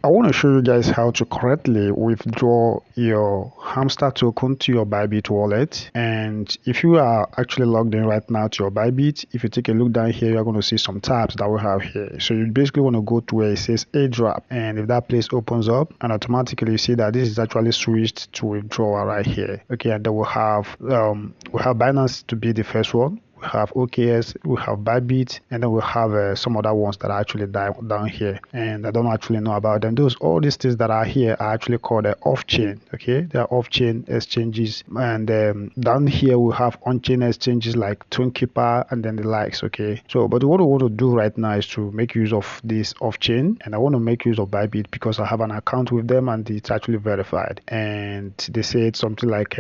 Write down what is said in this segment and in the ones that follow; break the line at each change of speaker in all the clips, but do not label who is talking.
I want to show you guys how to correctly withdraw your Hamster token to your Bybit wallet. And if you are actually logged in right now to your Bybit, if you take a look down here, you're going to see some tabs that we have here. So you basically want to go to where it says Airdrop, and if that place opens up, and automatically you see that this is actually switched to withdrawal right here. Okay, and then we have Binance to be the first one. We have OKS, we have Bybit, and then we have some other ones that are actually down here, and I don't actually know about them. All these things that are here are actually called off-chain. Okay, they are off-chain exchanges, and down here we have on-chain exchanges like Tonekeeper and then the likes. Okay, so but what we want to do right now is to make use of this off-chain, and I want to make use of Bybit because I have an account with them and it's actually verified, and they said something like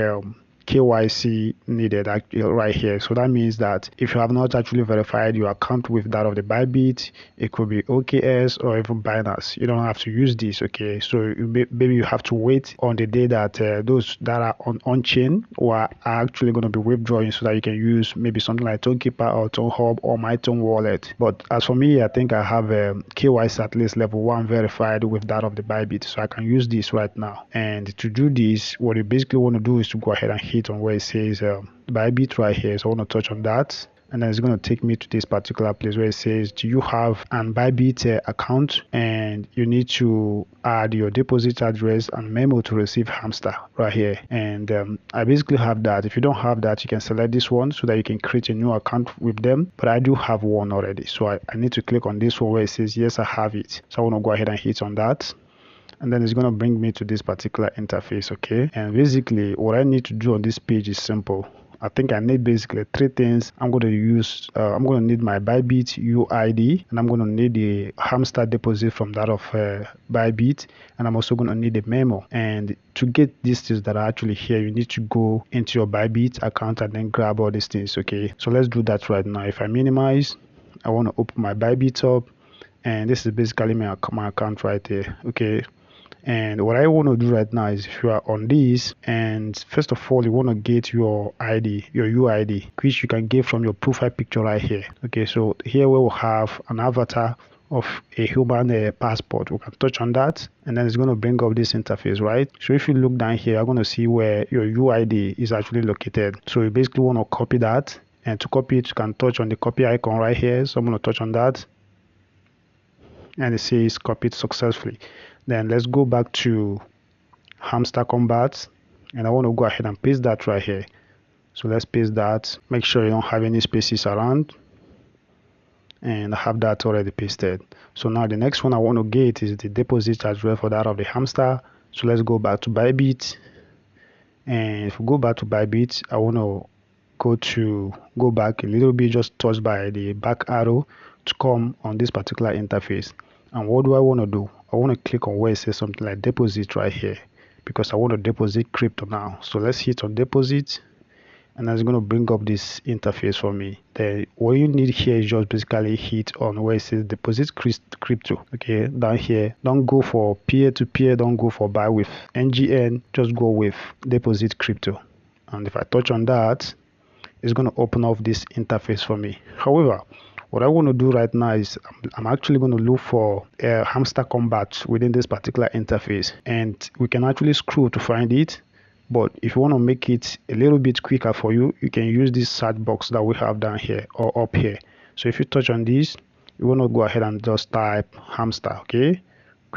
KYC needed right here. So that means that if you have not actually verified your account with that of the Bybit, it could be OKS or even Binance. You don't have to use this. Okay, so maybe you have to wait on the day that those that are on chain are actually going to be withdrawing, so that you can use maybe something like Tonekeeper or ToneHub or my Tone wallet. But as for me, I think I have KYC at least level 1 verified with that of the Bybit, so I can use this right now. And to do this, what you basically want to do is to go ahead and hit on where it says Bybit right here. So I want to touch on that, and then it's going to take me to this particular place where it says, do you have an Bybit account, and you need to add your deposit address and memo to receive Hamster right here. And I basically have that. If you don't have that, you can select this one so that you can create a new account with them, but I do have one already, so I need to click on this one where it says yes, I have it. So I want to go ahead and hit on that, and then it's going to bring me to this particular interface. Okay, and basically what I need to do on this page is simple. I think I need basically 3 things. I'm going to use I'm going to need my Bybit UID, and I'm going to need the Hamster deposit from that of Bybit, and I'm also going to need a memo. And to get these things that are actually here, you need to go into your Bybit account and then grab all these things. Okay, so let's do that right now. If I minimize, I want to open my Bybit up, and this is basically my account right there. Okay, and what I want to do right now is, if you are on this, and first of all you want to get your ID, your UID, which you can get from your profile picture right here. Okay, so here we will have an avatar of a human passport. We can touch on that, and then it's going to bring up this interface, right? So if you look down here, you're going to see where your UID is actually located. So you basically want to copy that, and to copy it, you can touch on the copy icon right here. So I'm going to touch on that, and it says copied successfully. Then let's go back to Hamster Kombat, and I want to go ahead and paste that right here. So let's paste that. Make sure you don't have any spaces around, and I have that already pasted. So now the next one I want to get is the deposit address for that of the Hamster. So let's go back to Bybit, and if we go back to Bybit, I want to go back a little bit, just touch by the back arrow to come on this particular interface. And what do I want to do? I want to click on where it says something like deposit right here, because I want to deposit crypto now. So let's hit on deposit, and that's going to bring up this interface for me. Then what you need here is just basically hit on where it says deposit crypto. Okay, down here, don't go for peer-to-peer, don't go for buy with NGN, just go with deposit crypto. And if I touch on that, it's going to open up this interface for me. However, what I want to do right now is I'm actually going to look for Hamster Kombat within this particular interface, and we can actually scroll to find it. But if you want to make it a little bit quicker for you, you can use this search box that we have down here or up here. So if you touch on this, you want to go ahead and just type Hamster, okay,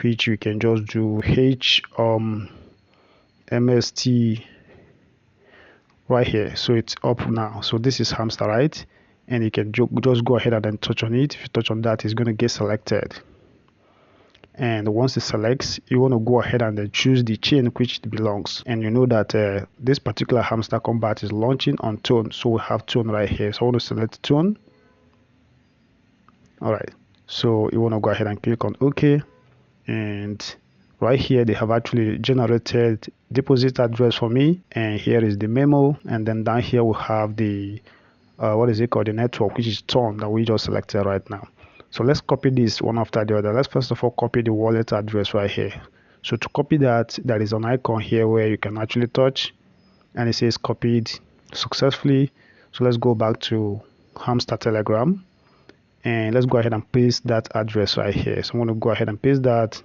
which you can just do MST right here. So it's up now. So this is Hamster, right? And you can just go ahead and then touch on it. If you touch on that, it's going to get selected, and once it selects, you want to go ahead and then choose the chain which it belongs. And you know that this particular Hamster Kombat is launching on Tone, so we have Tone right here. So I want to select Tone. All right, so you want to go ahead and click on OK, and right here they have actually generated deposit address for me, and here is the memo, and then down here we have the what is it called, the network, which is Tone that we just selected right now. So let's copy this one after the other. Let's first of all copy the wallet address right here. So to copy that, there is an icon here where you can actually touch, and it says copied successfully. So let's go back to Hamster Telegram, and let's go ahead and paste that address right here. So I'm going to go ahead and paste that,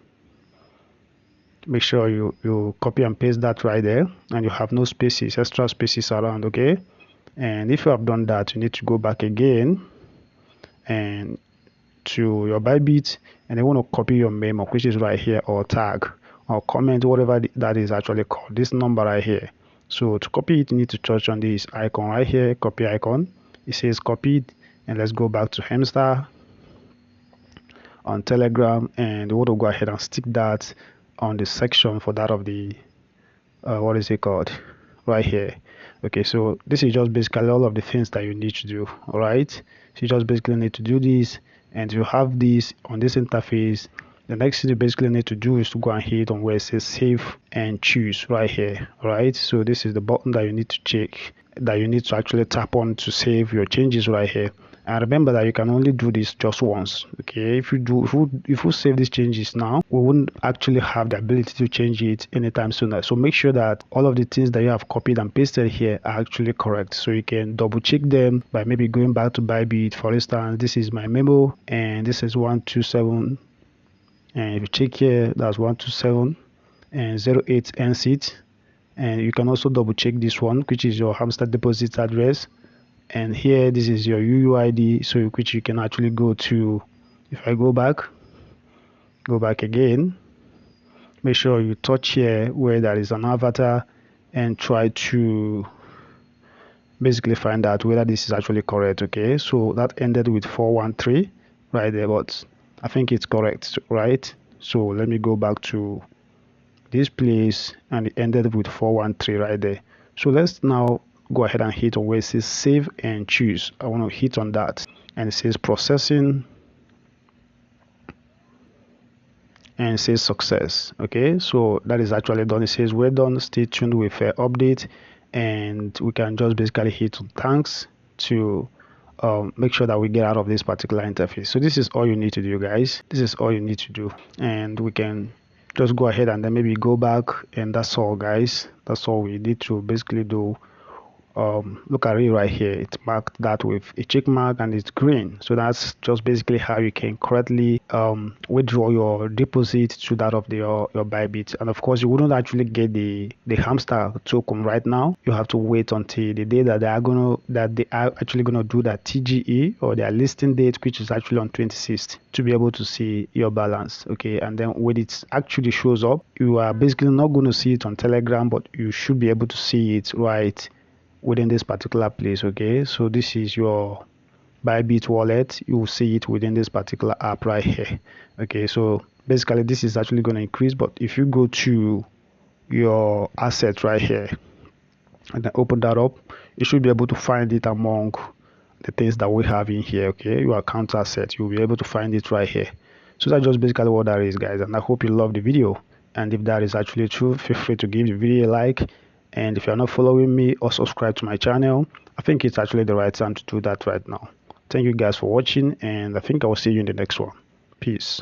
make sure you copy and paste that right there, and you have no spaces, extra spaces around. Okay, and if you have done that, you need to go back again and to your Bybit, and you want to copy your memo, which is right here, or tag or comment, whatever that is actually called, this number right here. So to copy it, you need to touch on this icon right here, copy icon. It says copied, and let's go back to Hamster on Telegram, and we want to go ahead and stick that on the section for that of the what is it called, right here. Okay, so this is just basically all of the things that you need to do. All right, so you just basically need to do this, and you have this on this interface. The next thing you basically need to do is to go and hit on where it says save and choose right here. All right, so this is the button that you need to check, that you need to actually tap on to save your changes right here. And remember that you can only do this just once. Okay, if you save these changes now, we wouldn't actually have the ability to change it anytime sooner. So make sure that all of the things that you have copied and pasted here are actually correct. So you can double check them by maybe going back to Bybit. For instance, this is my memo, and this is 127, and if you check here, that's 127 and 08 ends it. And you can also double check this one, which is your Hamster deposit address. And here, this is your UUID, so which you can actually go to. If I go back again, make sure you touch here where there is an avatar and try to basically find out whether this is actually correct. Okay, so that ended with 413 right there, but I think it's correct, right? So let me go back to this place, and it ended with 413 right there. So let's now go ahead and hit on where it says save and choose. I want to hit on that, and it says processing, and it says success. Okay, so that is actually done. It says we're done, stay tuned with update, and we can just basically hit on thanks to make sure that we get out of this particular interface. So this is all you need to do, guys. This is all you need to do, and we can just go ahead and then maybe go back, and that's all, guys. That's all we need to basically do. Look at it right here, it's marked that with a check mark and it's green. So that's just basically how you can correctly withdraw your deposit to that of your Bybit. And of course, you wouldn't actually get the Hamster token right now. You have to wait until the day that they are actually gonna do that TGE, or their listing date, which is actually on 26th, to be able to see your balance. Okay, and then when it actually shows up, you are basically not going to see it on Telegram, but you should be able to see it right within this particular place. Okay, so this is your Bybit wallet. You will see it within this particular app right here. Okay, so basically this is actually going to increase, but if you go to your asset right here and then open that up, you should be able to find it among the things that we have in here. Okay, your account asset, you'll be able to find it right here. So that's just basically what that is, guys, and I hope you love the video. And if that is actually true, feel free to give the video a like. And if you're not following me or subscribe to my channel, I think it's actually the right time to do that right now. Thank you guys for watching, and I think I will see you in the next one. Peace.